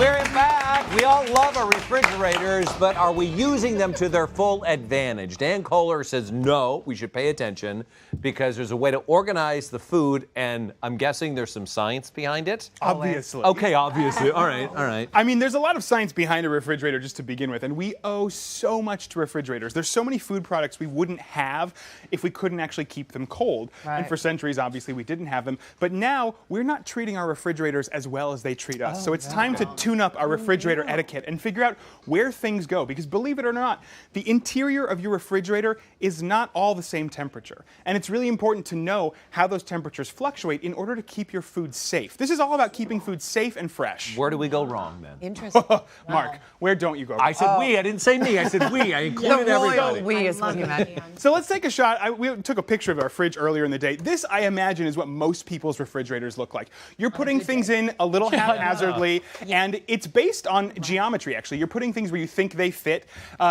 We're back. We all love our refrigerators, but are we using them to their full advantage? Dan Kohler says no, we should pay attention because there's a way to organize the food, and I'm guessing there's some science behind it? Obviously. Okay, obviously. All right, all right. I mean, there's a lot of science behind a refrigerator just to begin with, and we owe so much to refrigerators. There's so many food products we wouldn't have if we couldn't actually keep them cold. Right. And for centuries, obviously, we didn't have them. But now, we're not treating our refrigerators as well as they treat us. So it's time to tune up our refrigerator etiquette and figure out where things go. Because believe it or not, the interior of your refrigerator is not all the same temperature. And it's really important to know how those temperatures fluctuate in order to keep your food safe. This is all about keeping food safe and fresh. Where do we go wrong then? Interesting. Mark, where don't you go wrong? I said we. I didn't say me. I said we. I included everybody. We is what you meant. So let's take a shot. We took a picture of our fridge earlier in the day. This, I imagine, is what most people's refrigerators look like. You're putting things in a little haphazardly, and it's based on geometry, actually. You're putting things where you think they fit.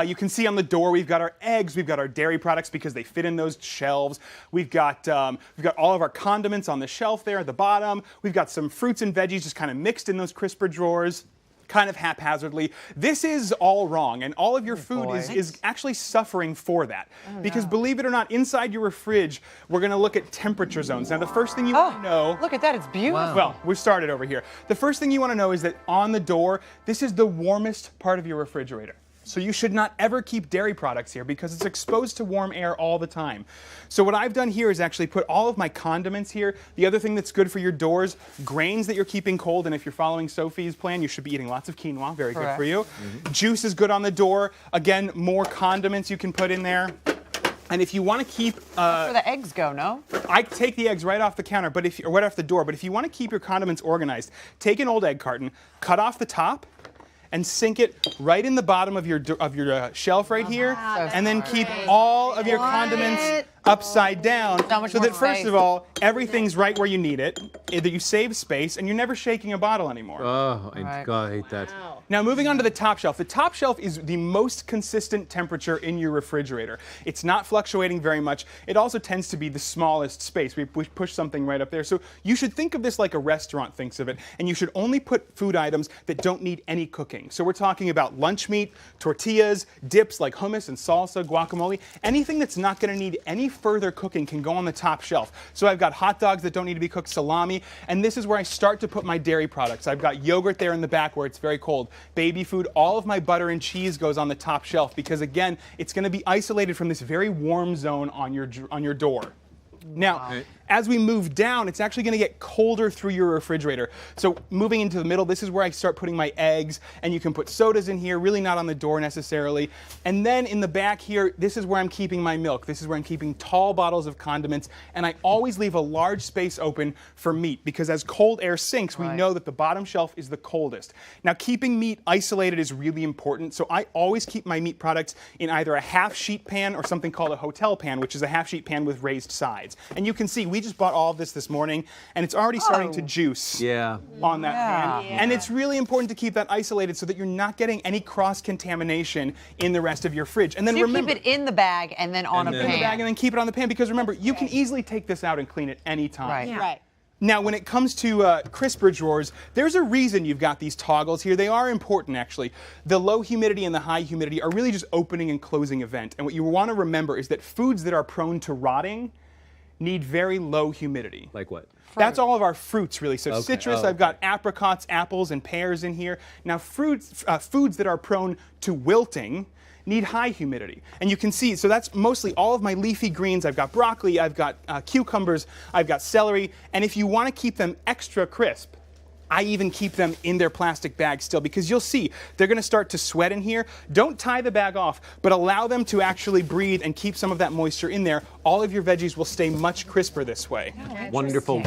You can see on the door we've got our eggs, we've got our dairy products because they fit in those shelves. We've got all of our condiments on the shelf there at the bottom. We've got some fruits and veggies just kind of mixed in those crisper drawers, kind of haphazardly. This is all wrong, and all of your food is actually suffering for that. Because believe it or not, inside your fridge, we're going to look at temperature zones. Now, the first thing you want to know... Look at that, it's beautiful. Well, we started over here. The first thing you want to know is that on the door, this is the warmest part of your refrigerator. So you should not ever keep dairy products here because it's exposed to warm air all the time. So what I've done here is actually put all of my condiments here. The other thing that's good for your doors, grains that you're keeping cold, and if you're following Sophie's plan, you should be eating lots of quinoa, very good for you. Juice is good on the door. Again, more condiments you can put in there. And if you want to keep... That's where the eggs go, no? I take the eggs right off the counter, or right off the door, but if you want to keep your condiments organized, take an old egg carton, cut off the top, and sink it right in the bottom of your shelf right here, and then keep all of your condiments upside down, so that first of all, everything's right where you need it, that you save space, and you're never shaking a bottle anymore. Oh, God, I hate that. Now, moving on to the top shelf. The top shelf is the most consistent temperature in your refrigerator. It's not fluctuating very much. It also tends to be the smallest space. We push something right up there. So you should think of this like a restaurant thinks of it, and you should only put food items that don't need any cooking. So we're talking about lunch meat, tortillas, dips like hummus and salsa, guacamole. Anything that's not going to need any further cooking can go on the top shelf. So I've got hot dogs that don't need to be cooked, salami, and this is where I start to put my dairy products. I've got yogurt there in the back where it's very cold. Baby food, all of my butter and cheese goes on the top shelf because, again, it's going to be isolated from this very warm zone on your door. Now, as we move down, it's actually going to get colder through your refrigerator. So moving into the middle, this is where I start putting my eggs, and you can put sodas in here, really not on the door necessarily. And then in the back here, this is where I'm keeping my milk. This is where I'm keeping tall bottles of condiments, and I always leave a large space open for meat because as cold air sinks, we know that the bottom shelf is the coldest. Now, keeping meat isolated is really important, so I always keep my meat products in either a half sheet pan or something called a hotel pan, which is a half sheet pan with raised sides. And you can see, we just bought all of this morning, and it's already starting to juice on that pan. And it's really important to keep that isolated so that you're not getting any cross-contamination in the rest of your fridge. And then So you remember, keep it in the bag and then on a pan. in the bag and then keep it on the pan, because remember, you can easily take this out and clean it any time. Right. Now, when it comes to crisper drawers, there's a reason you've got these toggles here. They are important, actually. The low humidity and the high humidity are really just opening and closing event. And what you want to remember is that foods that are prone to rotting need very low humidity. Like what? That's all of our fruits, really. So citrus, I've got apricots, apples, and pears in here. Now, foods that are prone to wilting need high humidity. And you can see, so that's mostly all of my leafy greens. I've got broccoli, I've got cucumbers, I've got celery. And if you want to keep them extra crisp, I even keep them in their plastic bag still, because you'll see they're going to start to sweat in here. Don't tie the bag off, but allow them to actually breathe and keep some of that moisture in there. All of your veggies will stay much crisper this way. Wonderful.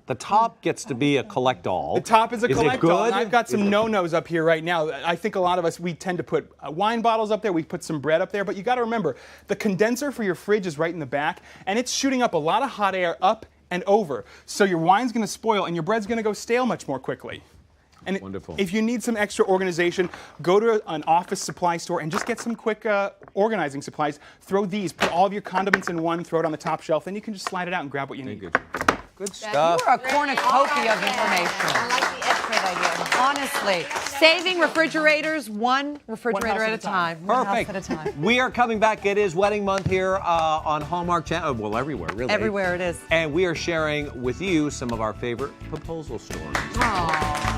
The top gets to be a collect-all. The top is a collect-all. Is it good? I've got some no-nos up here right now. I think a lot of us, we tend to put wine bottles up there. We put some bread up there. But you got to remember, the condenser for your fridge is right in the back, and it's shooting up a lot of hot air up and over. So your wine's going to spoil, and your bread's going to go stale much more quickly. And Wonderful. If you need some extra organization, go to an office supply store and just get some quick organizing supplies. Throw these, put all of your condiments in one, throw it on the top shelf, then you can just slide it out and grab what you need. Good stuff. You're a cornucopia of information. I like the X-ray idea. Honestly. Absolutely. Saving refrigerators, one refrigerator at a time. One house Perfect. at a time. We are coming back. It is wedding month here on Hallmark Channel. Well, everywhere, really. Everywhere it is. And we are sharing with you some of our favorite proposal stories. Aww.